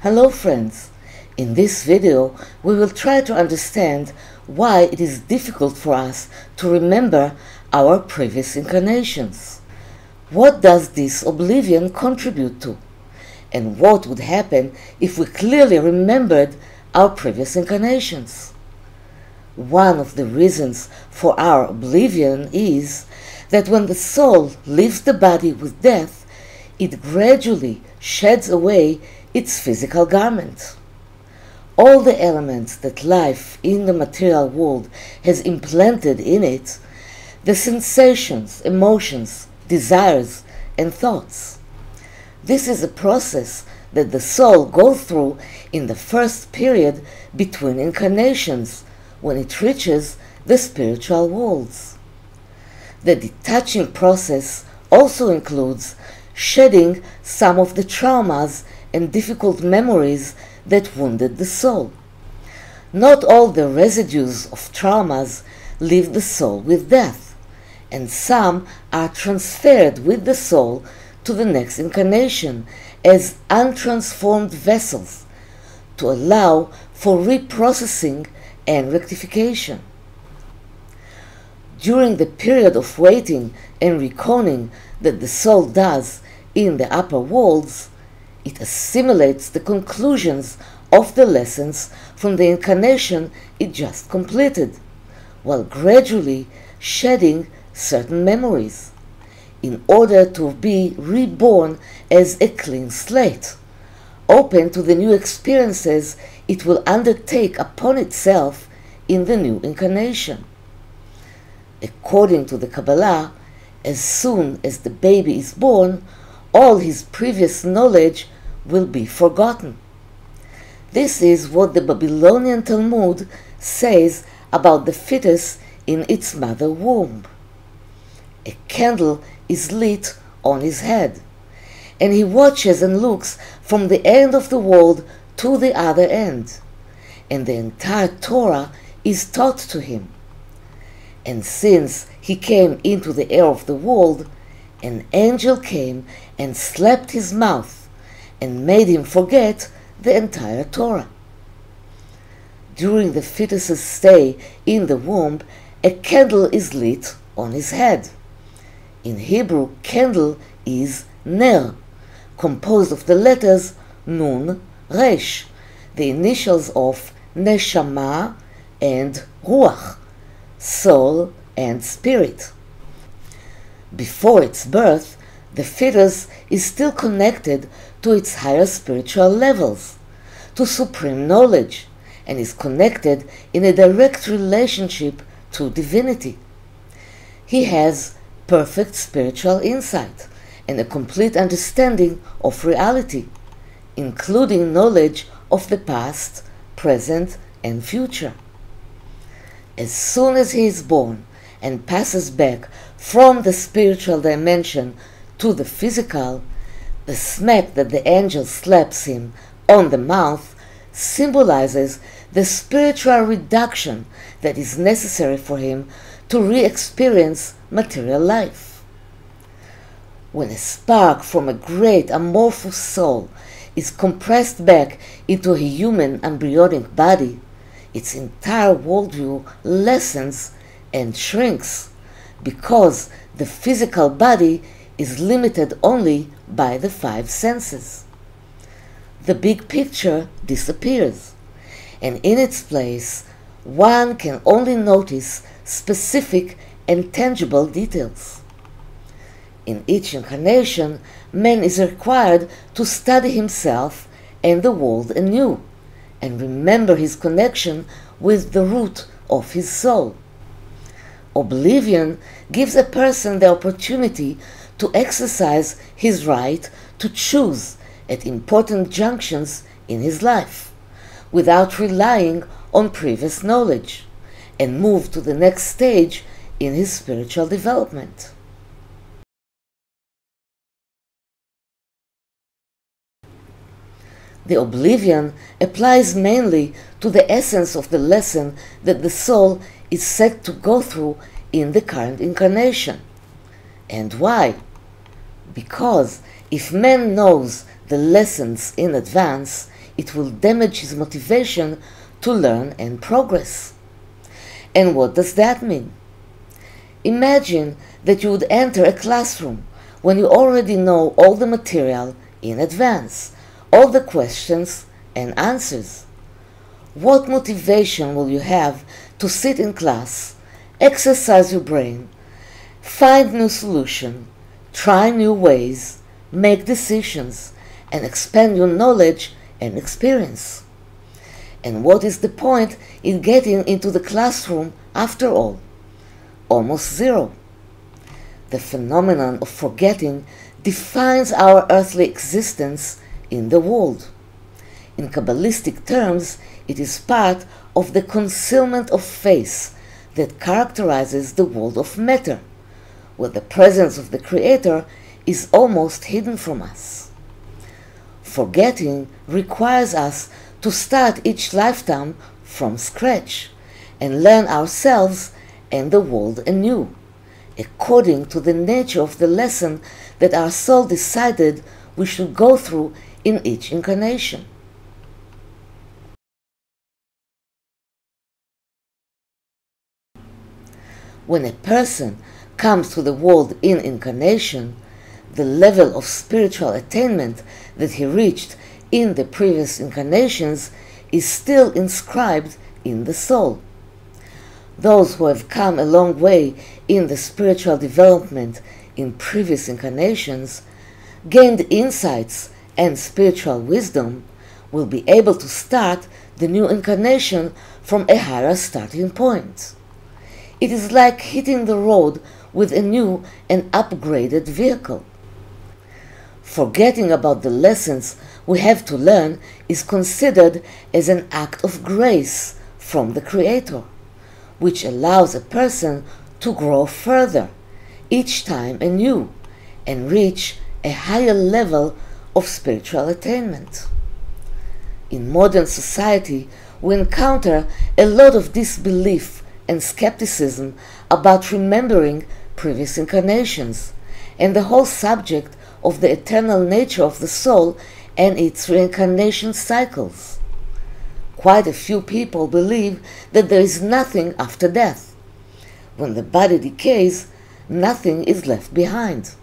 Hello friends! In this video we will try to understand why it is difficult for us to remember our previous incarnations. What does this oblivion contribute to? And what would happen if we clearly remembered our previous incarnations? One of the reasons for our oblivion is that when the soul leaves the body with death, it gradually sheds away its physical garment. All the elements that life in the material world has implanted in it, the sensations, emotions, desires, and thoughts. This is a process that the soul goes through in the first period between incarnations, when it reaches the spiritual worlds. The detaching process also includes shedding some of the traumas and difficult memories that wounded the soul. Not all the residues of traumas leave the soul with death, and some are transferred with the soul to the next incarnation as untransformed vessels to allow for reprocessing and rectification. During the period of waiting and reckoning that the soul does in the upper worlds, it assimilates the conclusions of the lessons from the incarnation it just completed, while gradually shedding certain memories, in order to be reborn as a clean slate, open to the new experiences it will undertake upon itself in the new incarnation. According to the Kabbalah, as soon as the baby is born, all his previous knowledge will be forgotten. This is what the Babylonian Talmud says about the fetus in its mother womb. A candle is lit on his head, and he watches and looks from the end of the world to the other end, and the entire Torah is taught to him. And since he came into the air of the world, an angel came and slapped his mouth and made him forget the entire Torah. During the fetus's stay in the womb, a candle is lit on his head. In Hebrew, candle is ner, composed of the letters nun, resh, the initials of neshama and ruach, soul and spirit. Before its birth, the fetus is still connected to its higher spiritual levels, to supreme knowledge, and is connected in a direct relationship to divinity. He has perfect spiritual insight and a complete understanding of reality, including knowledge of the past, present, and future. As soon as he is born and passes back from the spiritual dimension to the physical, the smack that the angel slaps him on the mouth symbolizes the spiritual reduction that is necessary for him to re-experience material life. When a spark from a great amorphous soul is compressed back into a human embryonic body, its entire worldview lessens and shrinks, because the physical body is limited only by the five senses. The big picture disappears, and in its place, one can only notice specific and tangible details. In each incarnation, man is required to study himself and the world anew, and remember his connection with the root of his soul. Oblivion gives a person the opportunity to exercise his right to choose at important junctions in his life, without relying on previous knowledge, and move to the next stage in his spiritual development. The oblivion applies mainly to the essence of the lesson that the soul is set to go through in the current incarnation. And why? Because if man knows the lessons in advance, it will damage his motivation to learn and progress. And what does that mean? Imagine that you would enter a classroom when you already know all the material in advance, all the questions and answers. What motivation will you have to sit in class, exercise your brain, find new solutions, try new ways, make decisions, and expand your knowledge and experience? And what is the point in getting into the classroom after all? Almost zero. The phenomenon of forgetting defines our earthly existence in the world. In Kabbalistic terms, it is part of the concealment of face that characterizes the world of matter, where the presence of the Creator is almost hidden from us. Forgetting requires us to start each lifetime from scratch and learn ourselves and the world anew, according to the nature of the lesson that our soul decided we should go through in each incarnation. When a person comes to the world in incarnation, the level of spiritual attainment that he reached in the previous incarnations is still inscribed in the soul. Those who have come a long way in the spiritual development in previous incarnations, gained insights and spiritual wisdom, will be able to start the new incarnation from a higher starting point. It is like hitting the road with a new and upgraded vehicle. Forgetting about the lessons we have to learn is considered as an act of grace from the Creator, which allows a person to grow further, each time anew, and reach a higher level of spiritual attainment. In modern society, we encounter a lot of disbelief and skepticism about remembering previous incarnations, and the whole subject of the eternal nature of the soul and its reincarnation cycles. Quite a few people believe that there is nothing after death. When the body decays, nothing is left behind.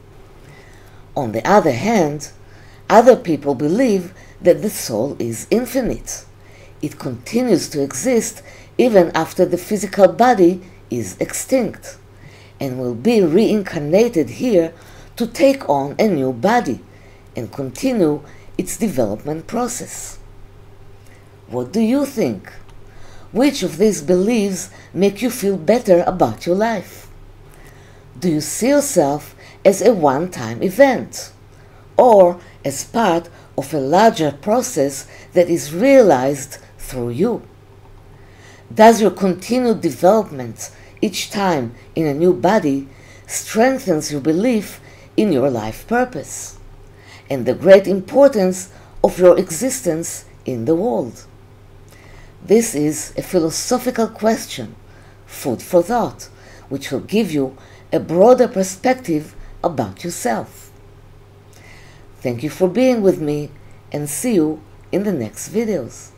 On the other hand, other people believe that the soul is infinite. It continues to exist even after the physical body is extinct, and will be reincarnated here to take on a new body and continue its development process. What do you think? Which of these beliefs make you feel better about your life? Do you see yourself as a one-time event, or as part of a larger process that is realized through you? Does your continued development each time in a new body strengthens your belief in your life purpose and the great importance of your existence in the world? This is a philosophical question, food for thought, which will give you a broader perspective about yourself. Thank you for being with me, and see you in the next videos.